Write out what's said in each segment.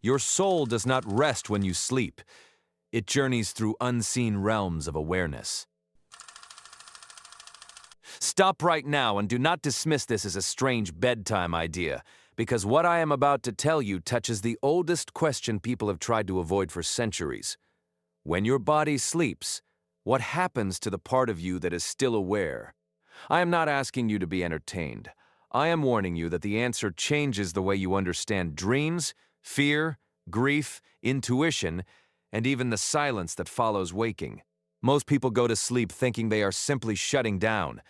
Your soul does not rest when you sleep. It journeys through unseen realms of awareness. Stop right now and do not dismiss this as a strange bedtime idea, because what I am about to tell you touches the oldest question people have tried to avoid for centuries. When your body sleeps, what happens to the part of you that is still aware? I am not asking you to be entertained. I am warning you that the answer changes the way you understand dreams, fear, grief, intuition, and even the silence that follows waking. Most people go to sleep thinking they are simply shutting down.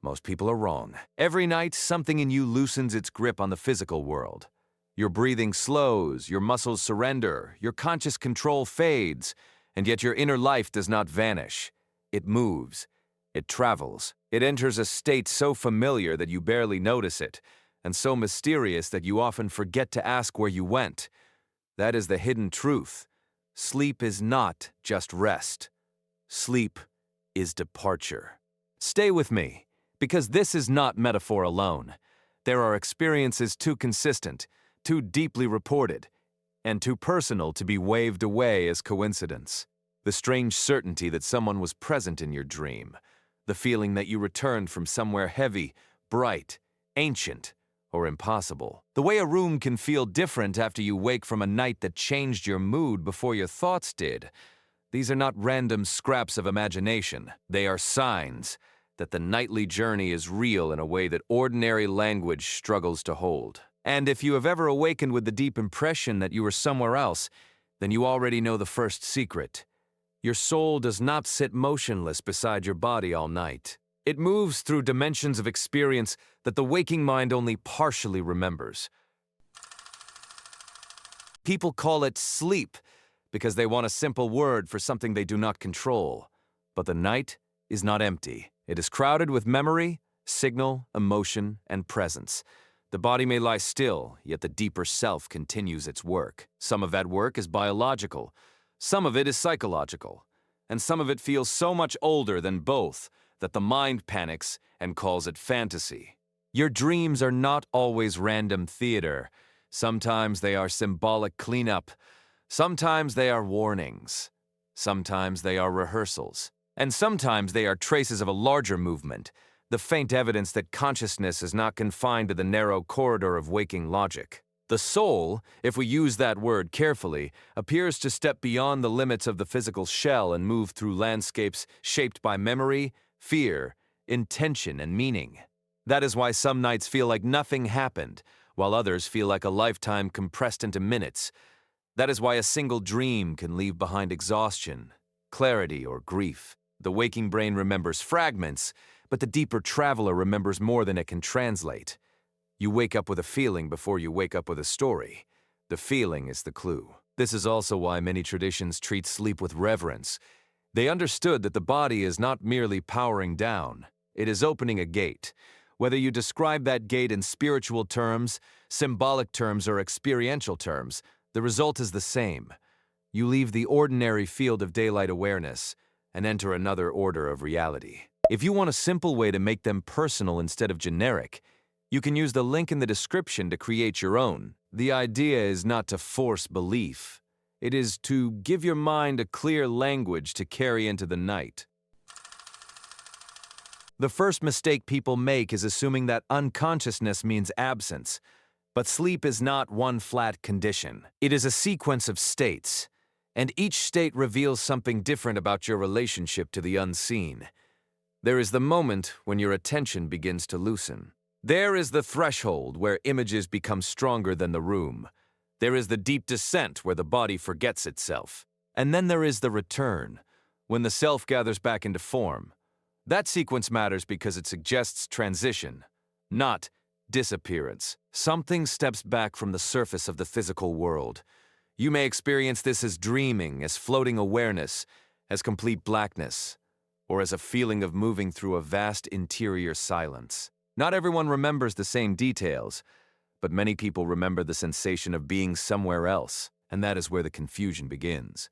Most people are wrong. Every night, something in you loosens its grip on the physical world. Your breathing slows, your muscles surrender, your conscious control fades, and yet your inner life does not vanish. It moves. It travels. It enters a state so familiar that you barely notice it, and so mysterious that you often forget to ask where you went. That is the hidden truth. Sleep is not just rest. Sleep is departure. Stay with me, because this is not metaphor alone. There are experiences too consistent, too deeply reported, and too personal to be waved away as coincidence. The strange certainty that someone was present in your dream. The feeling that you returned from somewhere heavy, bright, ancient, or impossible. The way a room can feel different after you wake from a night that changed your mood before your thoughts did. These are not random scraps of imagination. They are signs that the nightly journey is real in a way that ordinary language struggles to hold. And if you have ever awakened with the deep impression that you were somewhere else, then you already know the first secret. Your soul does not sit motionless beside your body all night. It moves through dimensions of experience that the waking mind only partially remembers. People call it sleep because they want a simple word for something they do not control. But the night is not empty. It is crowded with memory, signal, emotion, and presence. The body may lie still, yet the deeper self continues its work. Some of that work is biological. Some of it is psychological, and some of it feels so much older than both that the mind panics and calls it fantasy. Your dreams are not always random theater. Sometimes they are symbolic cleanup. Sometimes they are warnings. Sometimes they are rehearsals. And sometimes they are traces of a larger movement, the faint evidence that consciousness is not confined to the narrow corridor of waking logic. The soul, if we use that word carefully, appears to step beyond the limits of the physical shell and move through landscapes shaped by memory, fear, intention, and meaning. That is why some nights feel like nothing happened, while others feel like a lifetime compressed into minutes. That is why a single dream can leave behind exhaustion, clarity, or grief. The waking brain remembers fragments, but the deeper traveler remembers more than it can translate. You wake up with a feeling before you wake up with a story. The feeling is the clue. This is also why many traditions treat sleep with reverence. They understood that the body is not merely powering down. It is opening a gate. Whether you describe that gate in spiritual terms, symbolic terms, or experiential terms, the result is the same. You leave the ordinary field of daylight awareness and enter another order of reality. If you want a simple way to make them personal instead of generic, you can use the link in the description to create your own. The idea is not to force belief. It is to give your mind a clear language to carry into the night. The first mistake people make is assuming that unconsciousness means absence. But sleep is not one flat condition. It is a sequence of states, and each state reveals something different about your relationship to the unseen. There is the moment when your attention begins to loosen. There is the threshold where images become stronger than the room. There is the deep descent where the body forgets itself. And then there is the return, when the self gathers back into form. That sequence matters because it suggests transition, not disappearance. Something steps back from the surface of the physical world. You may experience this as dreaming, as floating awareness, as complete blackness, or as a feeling of moving through a vast interior silence. Not everyone remembers the same details, but many people remember the sensation of being somewhere else, and that is where the confusion begins.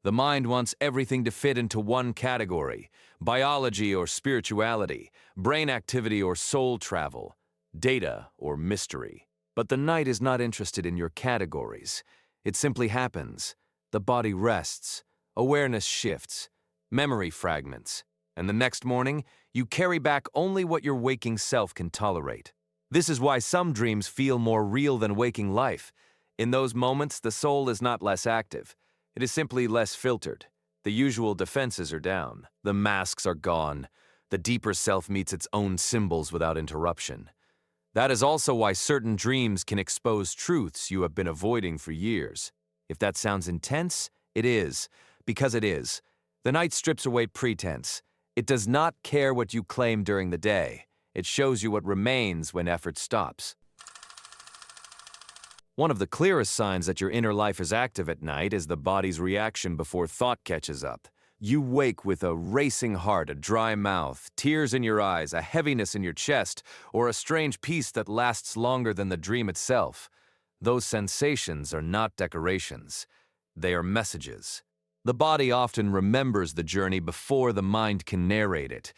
The mind wants everything to fit into one category: biology or spirituality, brain activity or soul travel, data or mystery. But the night is not interested in your categories. It simply happens. The body rests, awareness shifts, memory fragments, and the next morning, you carry back only what your waking self can tolerate. This is why some dreams feel more real than waking life. In those moments, the soul is not less active. It is simply less filtered. The usual defenses are down. The masks are gone. The deeper self meets its own symbols without interruption. That is also why certain dreams can expose truths you have been avoiding for years. If that sounds intense, it is, because it is. The night strips away pretense. It does not care what you claim during the day. It shows you what remains when effort stops. One of the clearest signs that your inner life is active at night is the body's reaction before thought catches up. You wake with a racing heart, a dry mouth, tears in your eyes, a heaviness in your chest, or a strange peace that lasts longer than the dream itself. Those sensations are not decorations. They are messages. The body often remembers the journey before the mind can narrate it.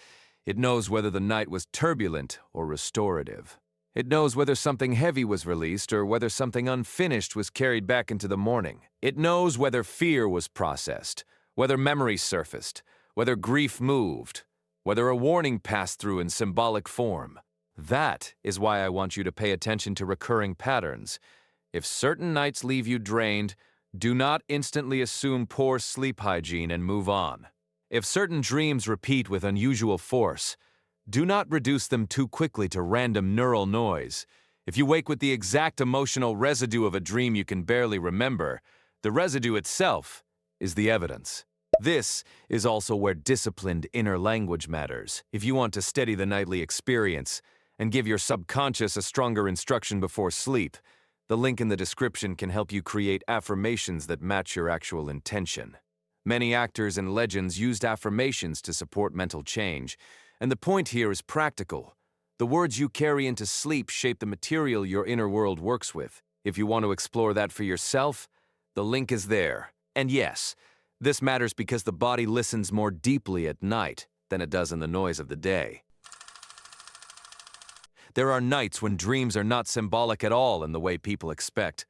It knows whether the night was turbulent or restorative. It knows whether something heavy was released or whether something unfinished was carried back into the morning. It knows whether fear was processed, whether memory surfaced, whether grief moved, whether a warning passed through in symbolic form. That is why I want you to pay attention to recurring patterns. If certain nights leave you drained, do not instantly assume poor sleep hygiene and move on. If certain dreams repeat with unusual force, do not reduce them too quickly to random neural noise. If you wake with the exact emotional residue of a dream you can barely remember, the residue itself is the evidence. This is also where disciplined inner language matters. If you want to steady the nightly experience and give your subconscious a stronger instruction before sleep, the link in the description can help you create affirmations that match your actual intention. Many actors and legends used affirmations to support mental change, and the point here is practical. The words you carry into sleep shape the material your inner world works with. If you want to explore that for yourself, the link is there. And yes, this matters because the body listens more deeply at night than it does in the noise of the day. There are nights when dreams are not symbolic at all in the way people expect.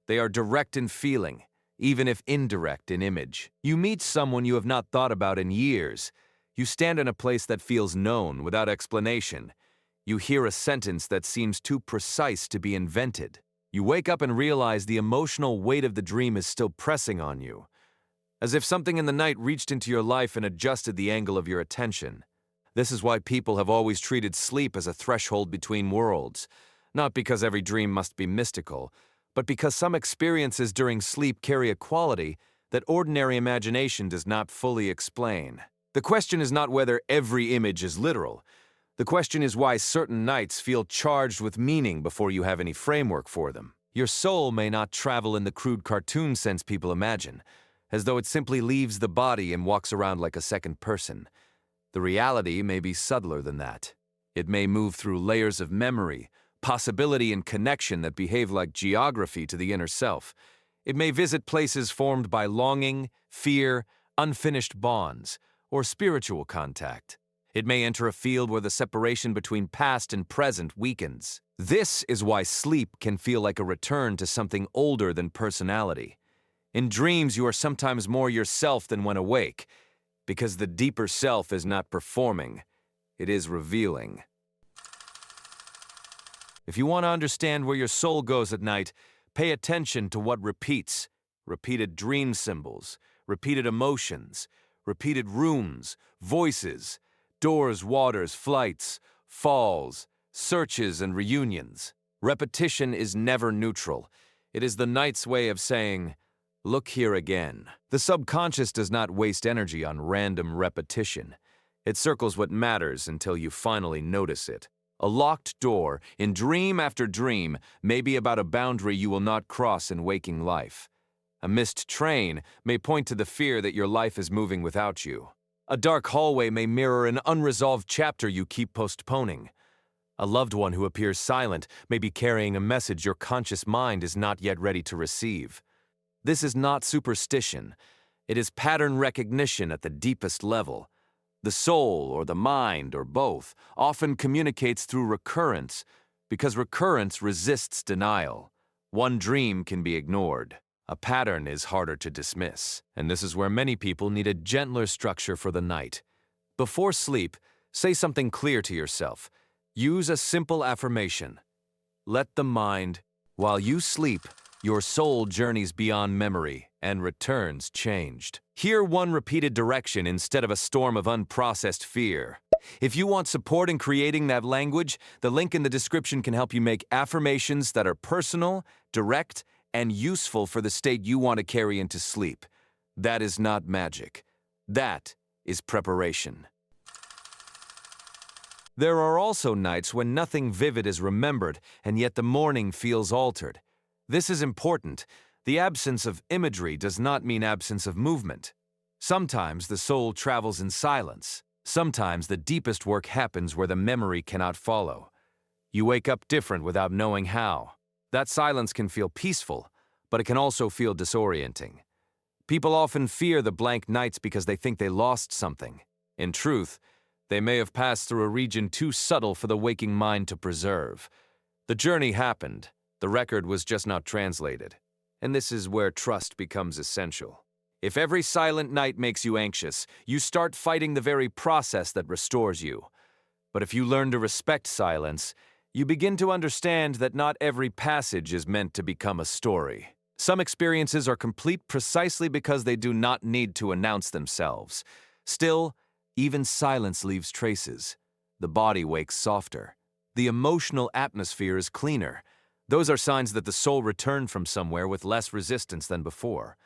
They are direct in feeling, even if indirect in image. You meet someone you have not thought about in years. You stand in a place that feels known without explanation. You hear a sentence that seems too precise to be invented. You wake up and realize the emotional weight of the dream is still pressing on you, as if something in the night reached into your life and adjusted the angle of your attention. This is why people have always treated sleep as a threshold between worlds, not because every dream must be mystical, but because some experiences during sleep carry a quality that ordinary imagination does not fully explain. The question is not whether every image is literal. The question is why certain nights feel charged with meaning before you have any framework for them. Your soul may not travel in the crude cartoon sense people imagine, as though it simply leaves the body and walks around like a second person. The reality may be subtler than that. It may move through layers of memory, possibility, and connection that behave like geography to the inner self. It may visit places formed by longing, fear, unfinished bonds, or spiritual contact. It may enter a field where the separation between past and present weakens. This is why sleep can feel like a return to something older than personality. In dreams, you are sometimes more yourself than when awake, because the deeper self is not performing, it is revealing. If you want to understand where your soul goes at night, pay attention to what repeats. Repeated dream symbols, repeated emotions, repeated rooms, voices, doors, waters, flights, falls, searches, and reunions. Repetition is never neutral. It is the night's way of saying, "Look here again." The subconscious does not waste energy on random repetition. It circles what matters until you finally notice it. A locked door, in dream after dream, may be about a boundary you will not cross in waking life. A missed train may point to the fear that your life is moving without you. A dark hallway may mirror an unresolved chapter you keep postponing. A loved one who appears silent may be carrying a message your conscious mind is not yet ready to receive. This is not superstition. It is pattern recognition at the deepest level. The soul, or the mind, or both, often communicates through recurrence, because recurrence resists denial. One dream can be ignored. A pattern is harder to dismiss, and this is where many people need a gentler structure for the night. Before sleep, say something clear to yourself. Use a simple affirmation. Let the mind, while you sleep, your soul journeys beyond memory and returns changed. Hear one repeated direction instead of a storm of unprocessed fear. If you want support in creating that language, the link in the description can help you make affirmations that are personal, direct, and useful for the state you want to carry into sleep. That is not magic. That is preparation. There are also nights when nothing vivid is remembered, and yet the morning feels altered. This is important. The absence of imagery does not mean absence of movement. Sometimes the soul travels in silence. Sometimes the deepest work happens where the memory cannot follow. You wake up different without knowing how. That silence can feel peaceful, but it can also feel disorienting. People often fear the blank nights because they think they lost something. In truth, they may have passed through a region too subtle for the waking mind to preserve. The journey happened. The record was just not translated. And this is where trust becomes essential. If every silent night makes you anxious, you start fighting the very process that restores you. But if you learn to respect silence, you begin to understand that not every passage is meant to become a story. Some experiences are complete precisely because they do not need to announce themselves. Still, even silence leaves traces. The body wakes softer. The emotional atmosphere is cleaner. Those are signs that the soul returned from somewhere with less resistance than before.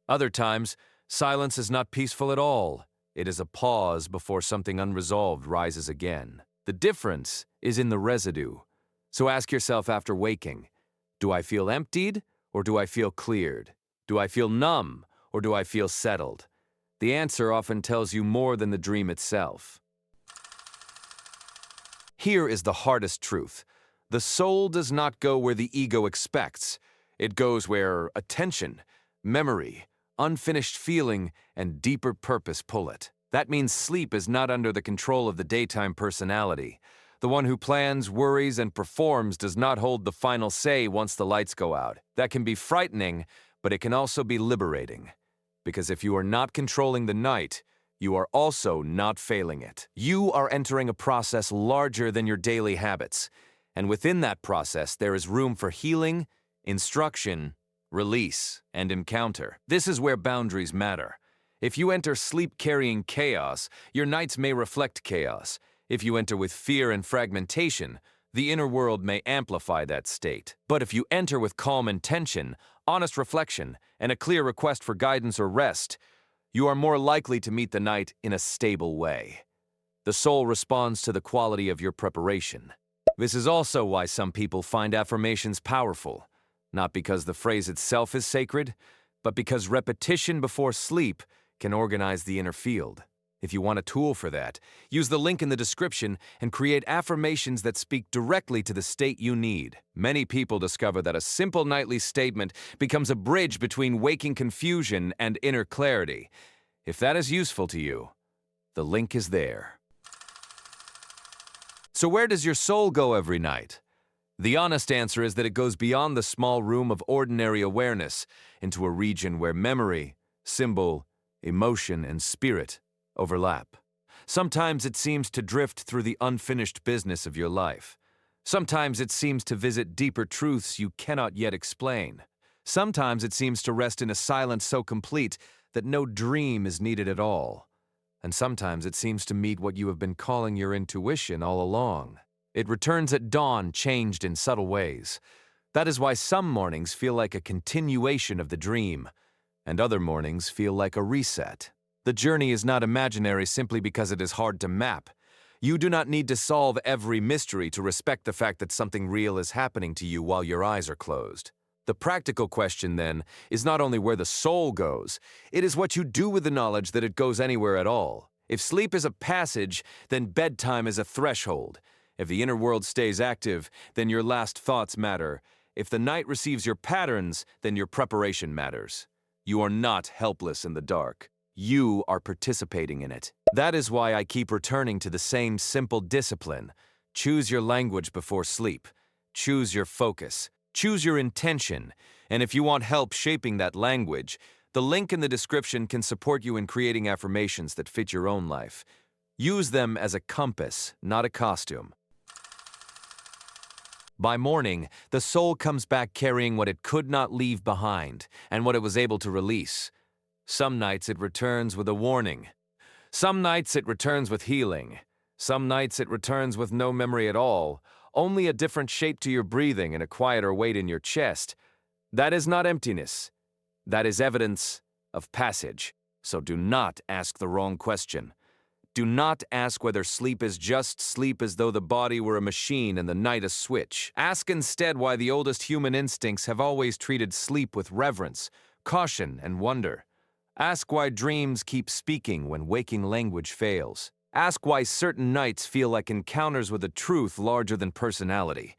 Other times, silence is not peaceful at all. It is a pause before something unresolved rises again. The difference is in the residue. So ask yourself after waking, do I feel emptied or do I feel cleared? Do I feel numb or do I feel settled? The answer often tells you more than the dream itself. Here is the hardest truth. The soul does not go where the ego expects. It goes where attention, memory, unfinished feeling, and deeper purpose pull it. That means sleep is not under the control of the daytime personality. The one who plans, worries, and performs does not hold the final say once the lights go out. That can be frightening, but it can also be liberating. Because if you are not controlling the night, you are also not failing it. You are entering a process larger than your daily habits. And within that process, there is room for healing, instruction, release, and encounter. This is where boundaries matter. If you enter sleep carrying chaos, your nights may reflect chaos. If you enter with fear and fragmentation, the inner world may amplify that state. But if you enter with calm intention, honest reflection, and a clear request for guidance or rest, you are more likely to meet the night in a stable way. The soul responds to the quality of your preparation. This is also why some people find affirmations powerful. Not because the phrase itself is sacred, but because repetition before sleep can organize the inner field. If you want a tool for that, use the link in the description and create affirmations that speak directly to the state you need. Many people discover that a simple nightly statement becomes a bridge between waking confusion and inner clarity. If that is useful to you, the link is there. So where does your soul go every night? The honest answer is that it goes beyond the small room of ordinary awareness into a region where memory, symbol, emotion, and spirit overlap. Sometimes it seems to drift through the unfinished business of your life. Sometimes it seems to visit deeper truths you cannot yet explain. Sometimes it seems to rest in a silence so complete that no dream is needed at all. And sometimes it seems to meet what you have been calling your intuition all along. It returns at dawn, changed in subtle ways. That is why some mornings feel like a continuation of the dream, and other mornings feel like a reset. The journey is not imaginary simply because it is hard to map. You do not need to solve every mystery to respect the fact that something real is happening to you while your eyes are closed. The practical question, then, is not only where the soul goes, it is what you do with the knowledge that it goes anywhere at all. If sleep is a passage, then bedtime is a threshold. If the inner world stays active, then your last thoughts matter. If the night receives your patterns, then your preparation matters. You are not helpless in the dark. You are participating in it. That is why I keep returning to the same simple discipline. Choose your language before sleep. Choose your focus. Choose your intention. And if you want help shaping that language, the link in the description can support you in creating affirmations that fit your own life. Use them as a compass, not a costume. By morning, the soul comes back carrying what it could not leave behind and what it was able to release. Some nights it returns with a warning. Some nights it returns with healing. Some nights it returns with no memory at all, only a different shape to your breathing and a quieter weight in your chest. That is not emptiness. That is evidence of passage. So do not ask the wrong question. Do not ask whether sleep is just sleep as though the body were a machine and the night a switch. Ask instead why the oldest human instincts have always treated sleep with reverence, caution, and wonder. Ask why dreams keep speaking when waking language fails. Ask why certain nights feel like encounters with a truth larger than personality.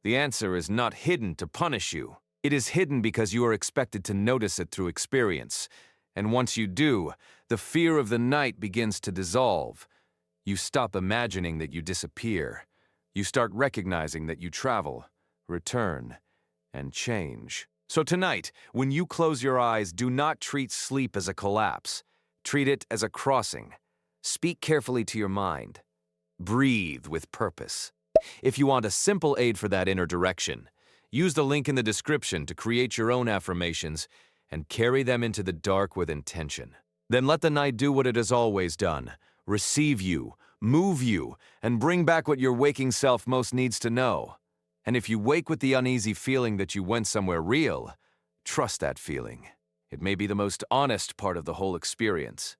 The answer is not hidden to punish you. It is hidden because you are expected to notice it through experience. And once you do, the fear of the night begins to dissolve. You stop imagining that you disappear. You start recognizing that you travel, return, and change. So tonight, when you close your eyes, do not treat sleep as a collapse. Treat it as a crossing. Speak carefully to your mind. Breathe with purpose. If you want a simple aid for that inner direction, use the link in the description to create your own affirmations and carry them into the dark with intention. Then let the night do what it has always done. Receive you, move you, and bring back what your waking self most needs to know. And if you wake with the uneasy feeling that you went somewhere real, trust that feeling. It may be the most honest part of the whole experience.